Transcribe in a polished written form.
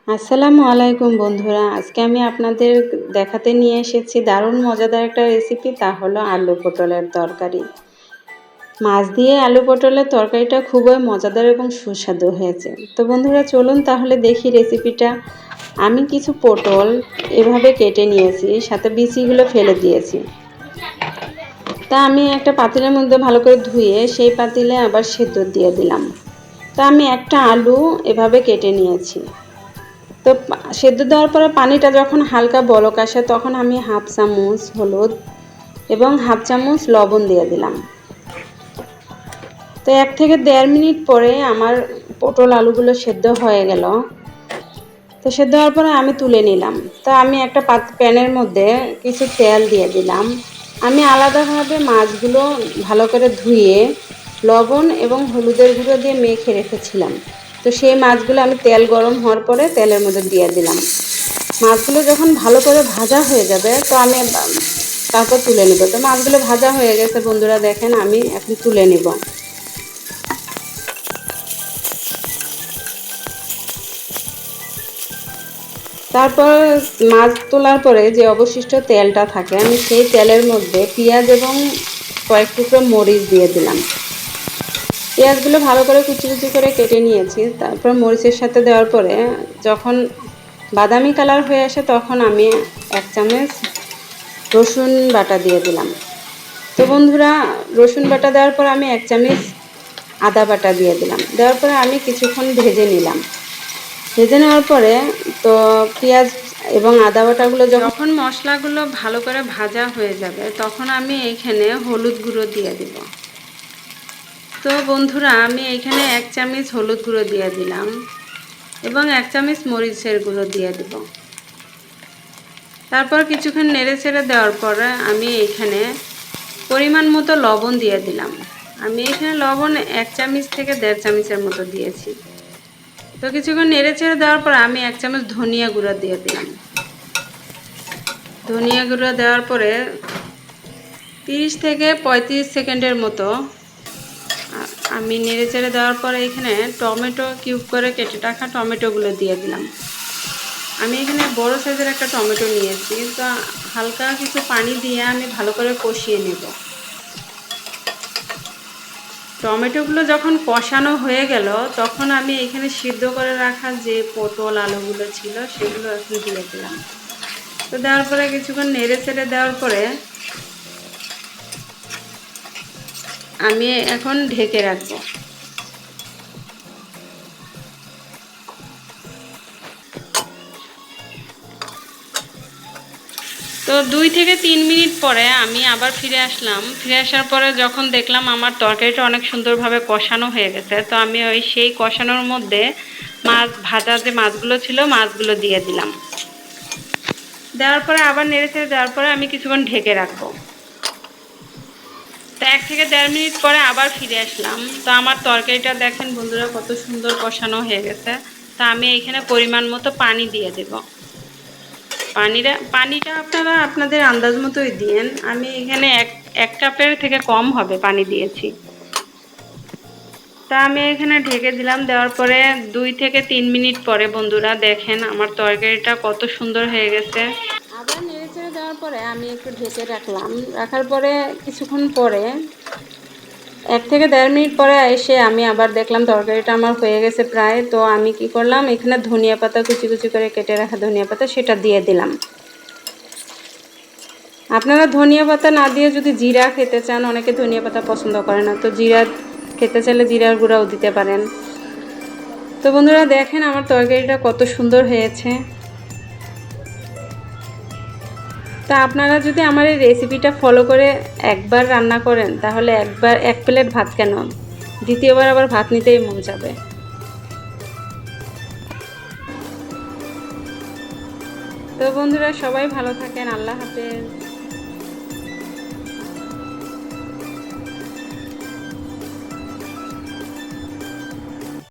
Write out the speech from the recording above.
আসসালামু আলাইকুম বন্ধুরা, আজকে আমি আপনাদের দেখাতে নিয়ে এসেছি দারুণ মজাদার একটা রেসিপি। তা হলো আলু পটলের তরকারি। মাছ দিয়ে আলু পটলের তরকারিটা খুবই মজাদার এবং সুস্বাদু হয়েছে। তো বন্ধুরা চলুন তাহলে দেখি রেসিপিটা। আমি কিছু পটল এভাবে কেটে নিয়েছি, সাথে বিচিগুলো ফেলে দিয়েছি। তা আমি একটা পাতিলের মধ্যে ভালো করে ধুয়ে সেই পাতিলে আবার সেদ্ধ দিয়ে দিলাম। তা আমি একটা আলু এভাবে কেটে নিয়েছি। তো সেদ্ধ দেওয়ার পরে পানিটা যখন হালকা বলক আসে তখন আমি হাফ চামচ হলুদ এবং হাফ চামচ লবণ দিয়ে দিলাম। তো 1 থেকে 1.5 মিনিট পরে আমার পটল আলুগুলো সেদ্ধ হয়ে গেল। তো সেদ্ধ হওয়ার পরে আমি তুলে নিলাম। তো আমি একটা প্যানের মধ্যে কিছু তেল দিয়ে দিলাম। আমি আলাদাভাবে মাছগুলো ভালো করে ধুয়ে লবণ এবং হলুদের গুঁড়ো দিয়ে মেখে রেখেছিলাম। তো সেই মাছগুলো আমি তেল গরম হওয়ার পরে তেলের মধ্যে দিয়ে দিলাম। মাছগুলো যখন ভালো করে ভাজা হয়ে যাবে তো আমি তারপর তুলে নেব। তো মাছগুলো ভাজা হয়ে গেছে বন্ধুরা, দেখেন আমি এখন তুলে নেব। তারপর মাছ তোলার পরে যে অবশিষ্ট তেলটা থাকে আমি সেই তেলের মধ্যে পেঁয়াজ এবং কয়েক টুকরো মরিচ দিয়ে দিলাম। পেঁয়াজগুলো ভালো করে কুচি কুচি করে কেটে নিয়েছি। তারপর মরিচের সাথে দেওয়ার পরে যখন বাদামি কালার হয়ে আসে তখন আমি 1 চামচ রসুন বাটা দিয়ে দিলাম। তো বন্ধুরা রসুন বাটা দেওয়ার পর আমি 1 চামচ আদা বাটা দিয়ে দিলাম। দেওয়ার পরে আমি কিছুক্ষণ ভেজে নিলাম। ভেজে নেওয়ার পরে তো পেঁয়াজ এবং আদা বাটাগুলো যখন মশলাগুলো ভালো করে ভাজা হয়ে যাবে তখন আমি এইখানে হলুদ গুঁড়ো দিয়ে দিব। তো বন্ধুরা আমি এইখানে 1 চামচ হলুদ গুঁড়ো দিয়ে দিলাম এবং 1 চামচ মরিচের গুঁড়ো দিয়ে দিব। তারপর কিছুক্ষণ নেড়ে চেড়ে দেওয়ার পরে আমি এইখানে পরিমাণ মতো লবণ দিয়ে দিলাম। আমি এখানে লবণ 1 চামচ থেকে 1.5 চামচের মতো দিয়েছি। তো কিছুক্ষণ নেড়ে চেড়ে দেওয়ার পর আমি 1 চামচ ধনিয়া গুঁড়ো দিয়ে দিলাম। ধনিয়া গুঁড়ো দেওয়ার পরে 30 থেকে 35 সেকেন্ডের মতো আমি নেড়ে চেড়ে দেওয়ার পরে এখানে টমেটো কিউব করে কেটে রাখা টমেটোগুলো দিয়ে দিলাম। আমি এখানে বড় সাইজের একটা টমেটো নিয়েছি। তো হালকা কিছু পানি দিয়ে আমি ভালো করে কষিয়ে নেব। টমেটোগুলো যখন কষানো হয়ে গেল তখন আমি এখানে সিদ্ধ করে রাখা যে পটল আলুগুলো ছিল সেগুলো এখন দিয়ে দিলাম। তো দেওয়ার পরে কিছুক্ষণ নেড়ে চেড়ে দেওয়ার পরে আমি এখন ঢেকে রাখবো। তো 2 থেকে 3 মিনিট পরে আমি আবার ফিরে আসলাম। ফিরে আসার পরে যখন দেখলাম আমার তরকারিটা অনেক সুন্দরভাবে কষানো হয়ে গেছে, তো আমি সেই কষানোর মধ্যে মাছ ভাজা যে মাছগুলো ছিল মাছগুলো দিয়ে দিলাম। দেওয়ার পরে আবার নেড়েচেড়ে দেওয়ার পরে আমি কিছুক্ষণ ঢেকে রাখবো। তো 1 থেকে 1.5 মিনিট পরে আবার ফিরে আসলাম। তো আমার তরকারিটা দেখেন বন্ধুরা কত সুন্দর কষানো হয়ে গেছে। তো আমি এখানে পরিমাণ মতো পানি দিয়ে দেব। পানিটা আপনারা আপনাদের আন্দাজ মতোই দিয়েন। আমি এখানে এক কাপের থেকে কম হবে পানি দিয়েছি। তা আমি এখানে ঢেকে দিলাম। দেওয়ার পরে 2 থেকে 3 মিনিট পরে বন্ধুরা দেখেন আমার তরকারিটা কত সুন্দর হয়ে গেছে। আবার নেড়েচেড়ে দেওয়ার পরে আমি একটু ঢেকে রাখলাম। রাখার পরে কিছুক্ষণ পরে 1 থেকে 1.5 মিনিট পরে এসে আমি আবার দেখলাম তরকারিটা আমার হয়ে গেছে প্রায়। তো আমি কি করলাম, এখানে ধনিয়া পাতা কুচি কুচি করে কেটে রাখা ধনিয়া পাতা সেটা দিয়ে দিলাম। আপনারা ধনিয়া পাতা না দিয়ে যদি জিরা খেতে চান, অনেকে ধনিয়া পাতা পছন্দ করে না, তো জিরা খেতে চাইলে জিরার গুঁড়াও দিতে পারেন। তো বন্ধুরা দেখেন আমার তরকারিটা কত সুন্দর হয়েছে। তা আপনারা যদি আমার এই রেসিপিটা ফলো করে একবার রান্না করেন তাহলে 1 প্লেট ভাত কেন, দ্বিতীয়বার আবার ভাত নিতেই মন যাবে। তো বন্ধুরা সবাই ভালো থাকেন, আল্লাহ হাফেজ।